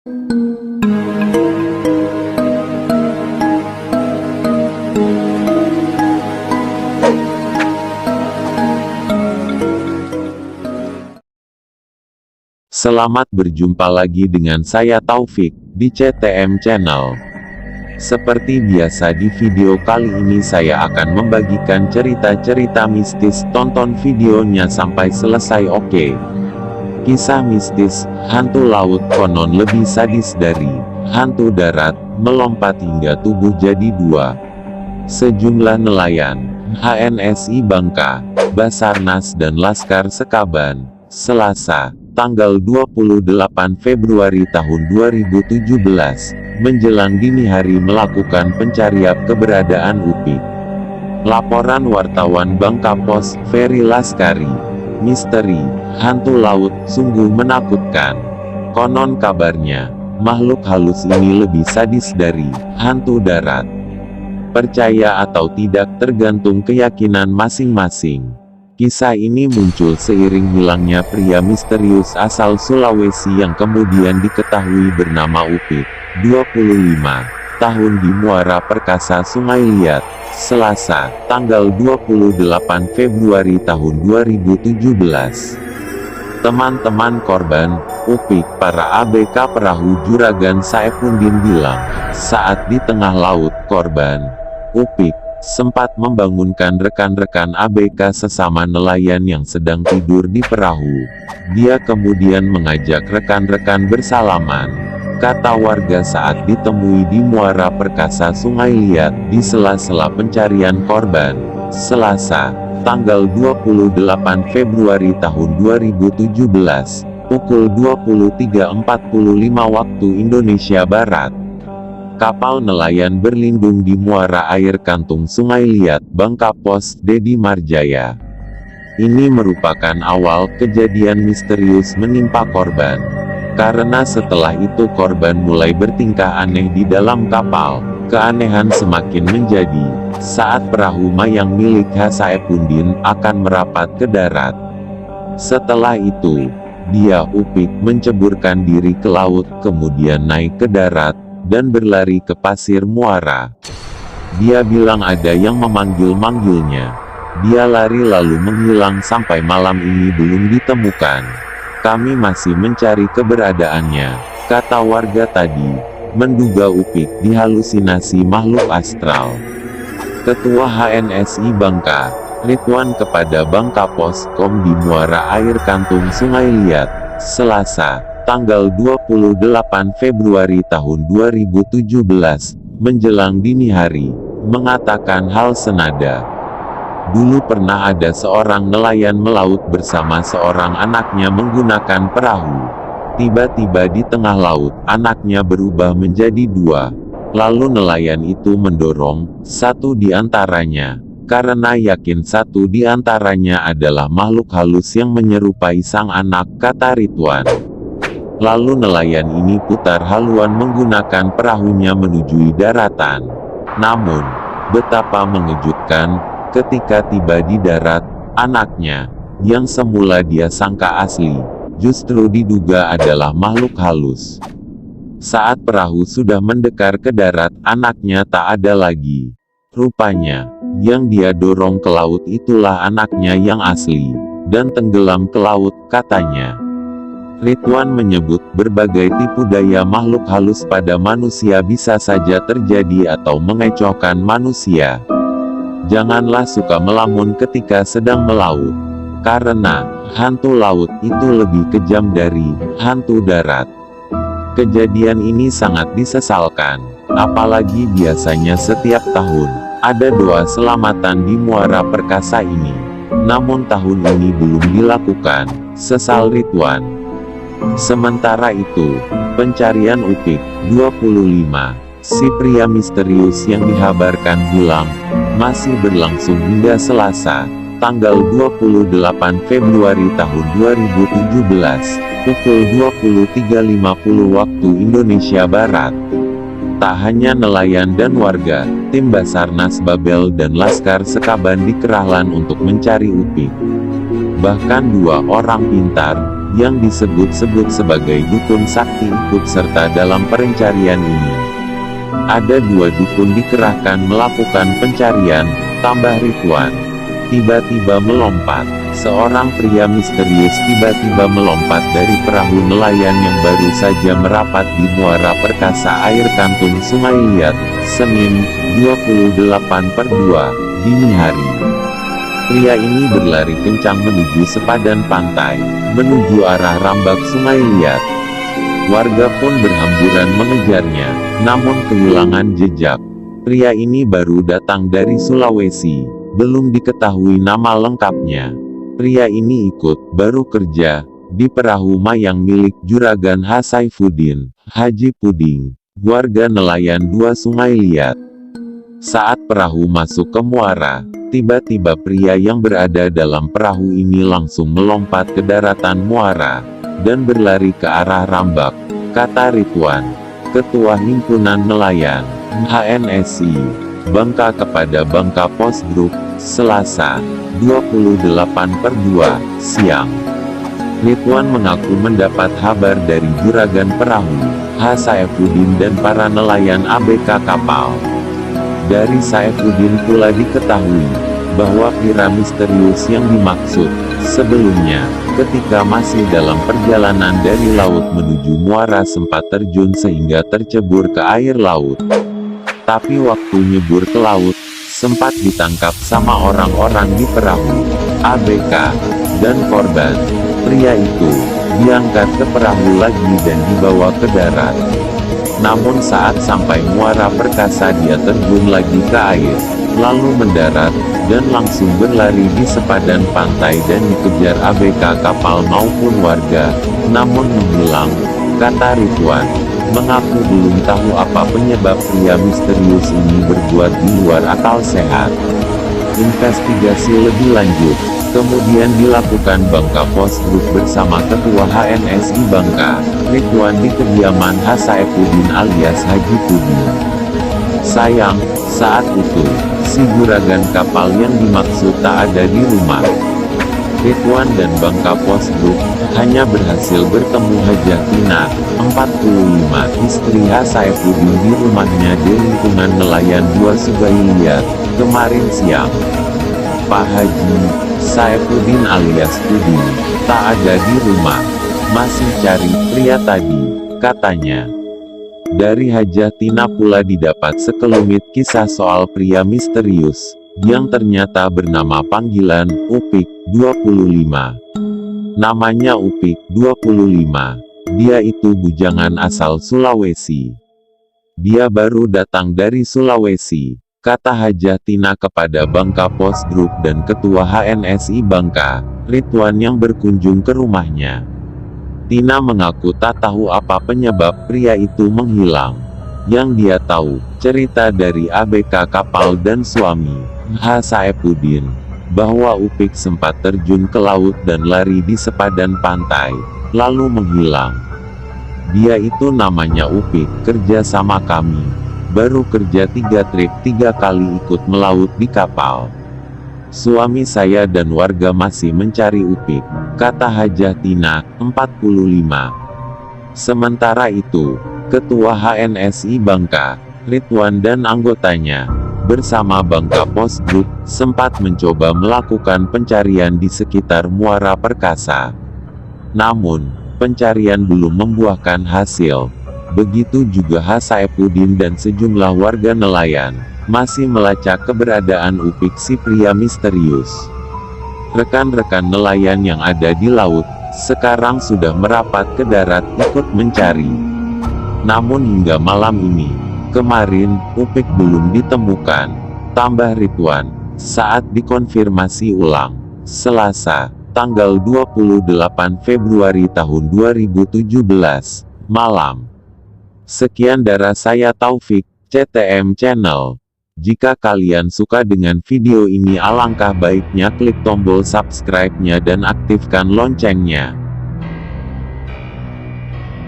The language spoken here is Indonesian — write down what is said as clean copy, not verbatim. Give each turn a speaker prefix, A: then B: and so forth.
A: Selamat berjumpa lagi dengan saya Taufik, di CTM Channel. Seperti biasa di video kali ini saya akan membagikan cerita-cerita mistis, tonton videonya sampai selesai oke. Kisah mistis, hantu laut konon lebih sadis dari hantu darat, melompat hingga tubuh jadi dua. Sejumlah nelayan, HNSI Bangka, Basarnas dan Laskar Sekaban, Selasa, tanggal 28 Februari tahun 2017, menjelang dini hari melakukan pencarian keberadaan Upik. Laporan wartawan Bangka Post, Ferry Laskari. Misteri, hantu laut, sungguh menakutkan. Konon kabarnya, makhluk halus ini lebih sadis dari hantu darat. Percaya atau tidak tergantung keyakinan masing-masing. Kisah ini muncul seiring hilangnya pria misterius asal Sulawesi yang kemudian diketahui bernama Upik, 25 tahun di Muara Perkasa Sungai Liat, Selasa, tanggal 28 Februari tahun 2017. Teman-teman korban, Upik, para ABK perahu Juragan Saepudin bilang, saat di tengah laut, korban, Upik, sempat membangunkan rekan-rekan ABK sesama nelayan yang sedang tidur di perahu. Dia kemudian mengajak rekan-rekan bersalaman. Kata warga saat ditemui di Muara Perkasa Sungai Liat, di sela-sela pencarian korban, Selasa, tanggal 28 Februari tahun 2017, pukul 23.45 waktu Indonesia Barat. Kapal nelayan berlindung di muara air kantung Sungai Liat, Bangka Post, Dedi Marjaya. Ini merupakan awal kejadian misterius menimpa korban. Karena setelah itu korban mulai bertingkah aneh di dalam kapal. Keanehan semakin menjadi saat perahu mayang milik Saepudin akan merapat ke darat. Setelah itu, dia Upik menceburkan diri ke laut, kemudian naik ke darat dan berlari ke pasir muara. Dia bilang ada yang memanggil-manggilnya. Dia lari lalu menghilang sampai malam ini belum ditemukan. Kami masih mencari keberadaannya, kata warga tadi, menduga Upik dihalusinasi makhluk astral. Ketua HNSI Bangka, Ridwan kepada Bangka Post.com di Muara Air Kantung Sungai Liat, Selasa, tanggal 28 Februari tahun 2017, menjelang dini hari, mengatakan hal senada. Dulu pernah ada seorang nelayan melaut bersama seorang anaknya menggunakan perahu. Tiba-tiba di tengah laut, anaknya berubah menjadi dua. Lalu nelayan itu mendorong satu di antaranya, karena yakin satu di antaranya adalah makhluk halus yang menyerupai sang anak, kata Ridwan. Lalu nelayan ini putar haluan menggunakan perahunya menuju daratan. Namun, betapa mengejutkan, ketika tiba di darat, anaknya, yang semula dia sangka asli, justru diduga adalah makhluk halus. Saat perahu sudah mendekar ke darat, anaknya tak ada lagi. Rupanya, yang dia dorong ke laut itulah anaknya yang asli, dan tenggelam ke laut, katanya. Ridwan menyebut berbagai tipu daya makhluk halus pada manusia bisa saja terjadi atau mengecohkan manusia. Janganlah suka melamun ketika sedang melaut, karena hantu laut itu lebih kejam dari hantu darat. Kejadian ini sangat disesalkan, apalagi biasanya setiap tahun ada doa selamatan di Muara Perkasa ini. Namun tahun ini belum dilakukan, sesal Ridwan. Sementara itu, pencarian Upik, 25, si pria misterius yang dikabarkan hilang, masih berlangsung hingga Selasa, tanggal 28 Februari tahun 2017, pukul 23.50 waktu Indonesia Barat. Tak hanya nelayan dan warga, tim Basarnas Babel dan Laskar Sekaban dikerahkan untuk mencari Upik. Bahkan dua orang pintar, yang disebut-sebut sebagai dukun sakti ikut serta dalam pencarian ini. Ada 2 dukun dikerahkan melakukan pencarian, tambah Ridwan. Tiba-tiba melompat. Seorang pria misterius tiba-tiba melompat dari perahu nelayan yang baru saja merapat di Muara Perkasa Air Kantung Sungai Liat, Senin, 28/2, dini hari. Pria ini berlari kencang menuju sepadan pantai, menuju arah Rambak Sungai Liat. Warga pun berhamburan mengejarnya, namun kehilangan jejak. Pria ini baru datang dari Sulawesi, belum diketahui nama lengkapnya. Pria ini baru kerja di perahu mayang milik Juragan Saifuddin, Haji Puding, warga nelayan 2 Sungai Liat. Saat perahu masuk ke muara, tiba-tiba pria yang berada dalam perahu ini langsung melompat ke daratan muara, dan berlari ke arah Rambak, kata Ridwan, Ketua Himpunan Nelayan, HNSI, Bangka kepada Bangka Post Group, Selasa, 28/2, siang. Ridwan mengaku mendapat kabar dari juragan perahu, Saifuddin dan para nelayan ABK kapal. Dari Saifuddin pula diketahui, bahwa pria misterius yang dimaksud, sebelumnya, ketika masih dalam perjalanan dari laut menuju muara sempat terjun sehingga tercebur ke air laut. Tapi waktu nyebur ke laut, sempat ditangkap sama orang-orang di perahu, ABK, dan korban. Pria itu, diangkat ke perahu lagi dan dibawa ke darat. Namun saat sampai Muara Perkasa dia terjun lagi ke air, lalu mendarat, dan langsung berlari di sepadan pantai dan dikejar ABK kapal maupun warga, namun menghilang, kata Ridwan. Mengaku belum tahu apa penyebab pria misterius ini berbuat di luar akal sehat. Investigasi lebih lanjut kemudian dilakukan Bangka Post Group bersama Ketua HNSI Bangka, Ridwan di kediaman Saifuddin alias Haji Puding. Sayang, saat itu, si juragan kapal yang dimaksud tak ada di rumah. Ridwan dan Bangka Post Group hanya berhasil bertemu Hajah Tina, 45, istri Saifuddin di rumahnya di lingkungan nelayan 2 Sungai Liat, kemarin siang. Pak Haji Saifuddin alias Puding tak ada di rumah, masih cari pria tadi, katanya. Dari Hajah Tina pula didapat sekelumit kisah soal pria misterius, yang ternyata bernama panggilan, Upik, 25. Namanya Upik, 25. Dia itu bujangan asal Sulawesi. Dia baru datang dari Sulawesi, kata Hajah Tina kepada Bangka Post Group dan Ketua HNSI Bangka, Ridwan yang berkunjung ke rumahnya. Tina mengaku tak tahu apa penyebab pria itu menghilang. Yang dia tahu, cerita dari ABK kapal dan suami, Saifuddin, bahwa Upik sempat terjun ke laut dan lari di sepadan pantai, lalu menghilang. Dia itu namanya Upik, kerja sama kami. Baru kerja 3 trip 3 kali ikut melaut di kapal. Suami saya dan warga masih mencari Upik, kata Hajah Tina, 45. Sementara itu, Ketua HNSI Bangka, Ridwan dan anggotanya, bersama Bangka Post Group, sempat mencoba melakukan pencarian di sekitar Muara Perkasa. Namun, pencarian belum membuahkan hasil. Begitu juga Saifuddin dan sejumlah warga nelayan, masih melacak keberadaan Upik si pria misterius. Rekan-rekan nelayan yang ada di laut, sekarang sudah merapat ke darat ikut mencari. Namun hingga malam ini, kemarin, Upik belum ditemukan, tambah Ridwan, saat dikonfirmasi ulang, Selasa, tanggal 28 Februari tahun 2017, malam. Sekian dari saya Taufik, CTM Channel. Jika kalian suka dengan video ini alangkah baiknya klik tombol subscribe-nya dan aktifkan loncengnya.